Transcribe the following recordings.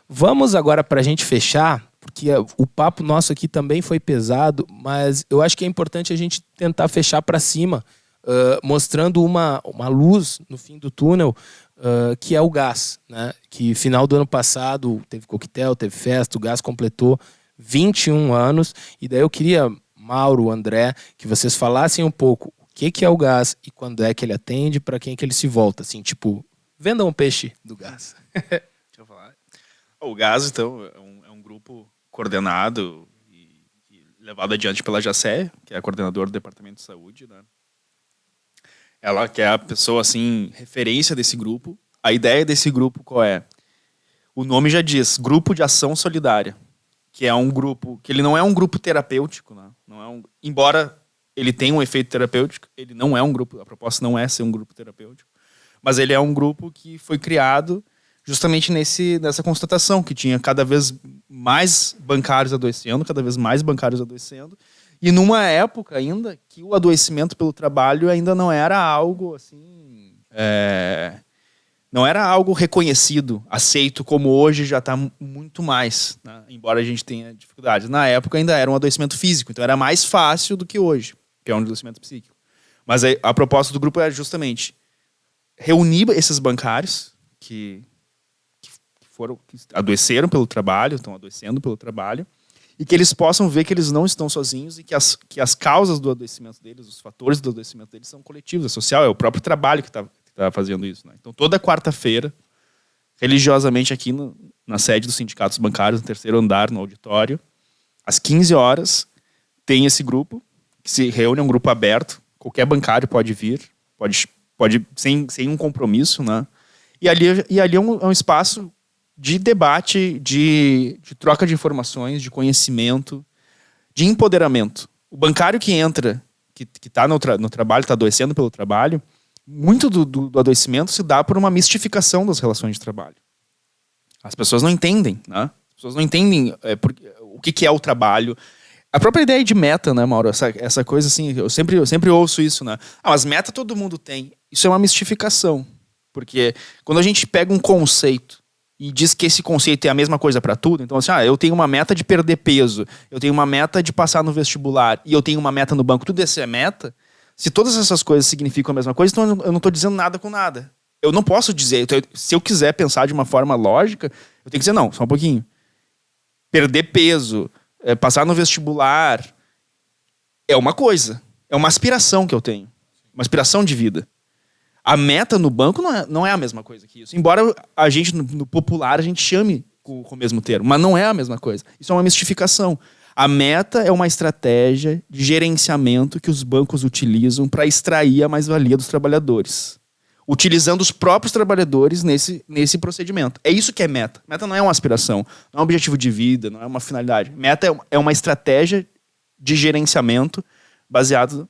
Vamos agora, para a gente fechar, porque o papo nosso aqui também foi pesado, mas eu acho que é importante a gente tentar fechar para cima, mostrando uma luz no fim do túnel, que é o gás, né? Que final do ano passado teve coquetel, teve festa, o gás completou 21 anos, e daí eu queria, Mauro, André, que vocês falassem um pouco o que é o gás e quando é que ele atende, para quem é que ele se volta, assim, tipo, vendam um peixe do gás. Deixa eu falar. O GAS, então, é um grupo coordenado e levado adiante pela Jacé, que é a coordenadora do Departamento de Saúde, né? Ela que é a pessoa, assim, referência desse grupo. A ideia desse grupo qual é? O nome já diz, Grupo de Ação Solidária, que é um grupo, que ele não é um grupo terapêutico, né? Não é embora ele tenha um efeito terapêutico, ele não é um grupo, a proposta não é ser um grupo terapêutico, mas ele é um grupo que foi criado justamente nessa constatação, que tinha cada vez mais bancários adoecendo, e numa época ainda que o adoecimento pelo trabalho ainda não era algo assim, não era algo reconhecido, aceito, como hoje já está muito mais, né? Embora a gente tenha dificuldades. Na época ainda era um adoecimento físico, então era mais fácil do que hoje, que é um adoecimento psíquico. Mas a proposta do grupo é justamente reunir esses bancários que adoeceram pelo trabalho, estão adoecendo pelo trabalho, e que eles possam ver que eles não estão sozinhos e que as causas do adoecimento deles, os fatores do adoecimento deles são coletivos, é social, é o próprio trabalho que está fazendo isso, né? Então, toda quarta-feira, religiosamente aqui na sede dos sindicatos bancários, no terceiro andar, no auditório, às 15 horas, tem esse grupo que se reúne, é um grupo aberto, qualquer bancário pode vir, pode sem um compromisso, né? E ali é um espaço de debate, de troca de informações, de conhecimento, de empoderamento. O bancário que entra, que está no trabalho, está adoecendo pelo trabalho, muito do adoecimento se dá por uma mistificação das relações de trabalho. As pessoas não entendem, né? As pessoas não entendem o que é o trabalho. A própria ideia de meta, né, Mauro? Essa coisa assim, eu sempre ouço isso, né? Mas meta todo mundo tem. Isso é uma mistificação. Porque quando a gente pega um conceito e diz que esse conceito é a mesma coisa para tudo, então assim, eu tenho uma meta de perder peso, eu tenho uma meta de passar no vestibular e eu tenho uma meta no banco, tudo isso é meta. Se todas essas coisas significam a mesma coisa, então eu não estou dizendo nada com nada. Eu não posso dizer, então, se eu quiser pensar de uma forma lógica, eu tenho que dizer, não, só um pouquinho. Perder peso, passar no vestibular, é uma coisa, é uma aspiração que eu tenho, uma aspiração de vida. A meta no banco não é a mesma coisa que isso. Embora a gente, no popular, a gente chame com o mesmo termo. Mas não é a mesma coisa. Isso é uma mistificação. A meta é uma estratégia de gerenciamento que os bancos utilizam para extrair a mais-valia dos trabalhadores. Utilizando os próprios trabalhadores nesse procedimento. É isso que é meta. Meta não é uma aspiração, não é um objetivo de vida, não é uma finalidade. Meta é uma estratégia de gerenciamento baseado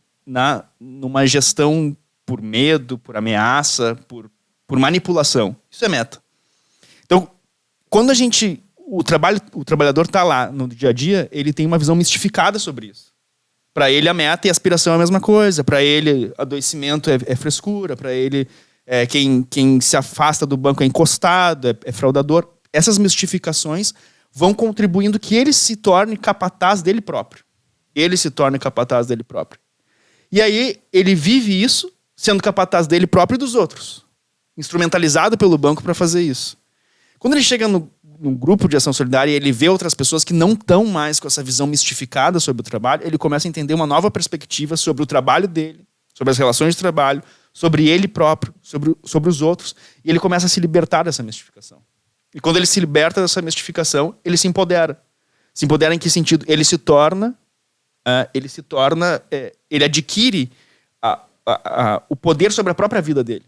numa gestão por medo, por ameaça, por manipulação. Isso é meta. Então, quando o trabalhador está lá no dia a dia, ele tem uma visão mistificada sobre isso. Para ele, a meta e a aspiração é a mesma coisa. Para ele, adoecimento é frescura. Para ele, quem se afasta do banco é encostado, é fraudador. Essas mistificações vão contribuindo que ele se torne capataz dele próprio. E aí, ele vive isso sendo capataz dele próprio e dos outros. Instrumentalizado pelo banco para fazer isso. Quando ele chega num grupo de ação solidária e ele vê outras pessoas que não estão mais com essa visão mistificada sobre o trabalho, ele começa a entender uma nova perspectiva sobre o trabalho dele, sobre as relações de trabalho, sobre ele próprio, sobre os outros, e ele começa a se libertar dessa mistificação. E quando ele se liberta dessa mistificação, ele se empodera. Se empodera em que sentido? Ele adquire o poder sobre a própria vida dele.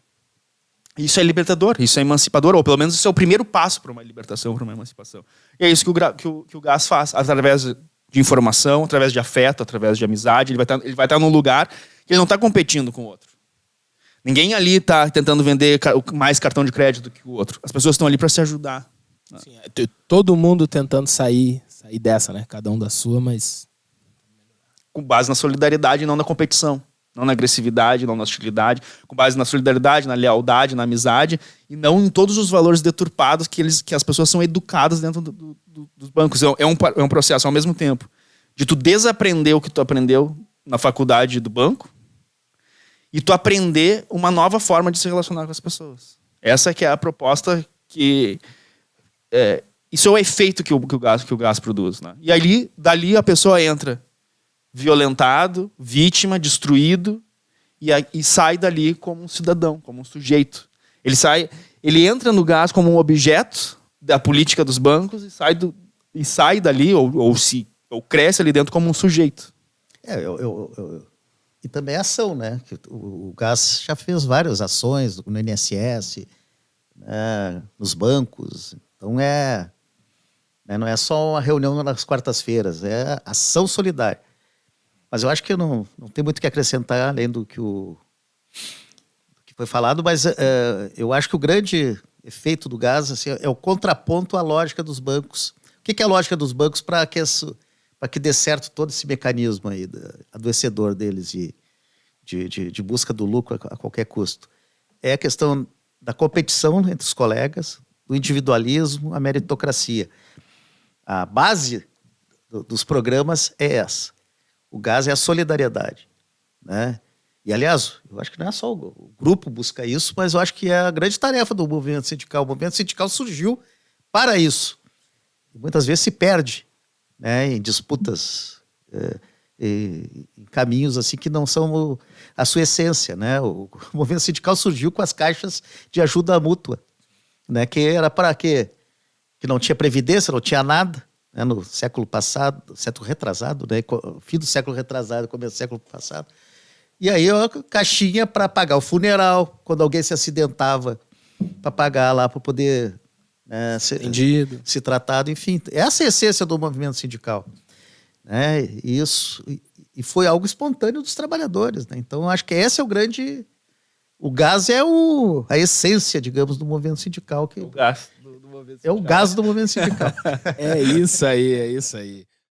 Isso é libertador, isso é emancipador, ou pelo menos isso é o primeiro passo para uma libertação, para uma emancipação. E é isso que o GAS faz, através de informação, através de afeto, através de amizade. Ele vai estar num lugar que ele não está competindo com o outro. Ninguém ali está tentando vender mais cartão de crédito do que o outro. As pessoas estão ali para se ajudar. Sim, todo mundo tentando sair dessa, né? Cada um da sua, mas com base na solidariedade e não na competição. não na agressividade, não na hostilidade, com base na solidariedade, na lealdade, na amizade, e não em todos os valores deturpados que as pessoas são educadas dentro dos bancos. É um processo, ao mesmo tempo, de tu desaprender o que tu aprendeu na faculdade do banco e tu aprender uma nova forma de se relacionar com as pessoas. Essa que é a proposta que... isso é o efeito que o gás produz. Né? E dali a pessoa entra violentado, vítima, destruído, e sai dali como um cidadão, como um sujeito. Ele entra no gás como um objeto da política dos bancos e sai dali, ou cresce ali dentro como um sujeito. E também a ação, né? O gás já fez várias ações no INSS, né? Nos bancos. Então não é só uma reunião nas quartas-feiras, é ação solidária. Mas eu acho que não tem muito o que acrescentar, além do que foi falado, mas eu acho que o grande efeito do gás assim, é o contraponto à lógica dos bancos. O que é a lógica dos bancos para que dê certo todo esse mecanismo aí adoecedor deles de busca do lucro a qualquer custo? É a questão da competição entre os colegas, do individualismo, a meritocracia. A base dos programas é essa. O gás é a solidariedade, né? E, aliás, eu acho que não é só o grupo busca isso, mas eu acho que é a grande tarefa do movimento sindical. O movimento sindical surgiu para isso. E muitas vezes se perde, né, em disputas, em caminhos assim que não são a sua essência, né? O movimento sindical surgiu com as caixas de ajuda mútua, né, que era para quê? Que não tinha previdência, não tinha nada. No século passado, século retrasado, né? Fim do século retrasado, começo do século passado. E aí, caixinha para pagar o funeral, quando alguém se acidentava, para pagar lá, para poder ser tratado. Enfim, essa é a essência do movimento sindical. Né? Isso, e foi algo espontâneo dos trabalhadores. Né? Então, acho que esse é o grande... O gás é a essência, digamos, do movimento sindical. O gás do movimento sindical. É o gás do movimento sindical. É isso aí.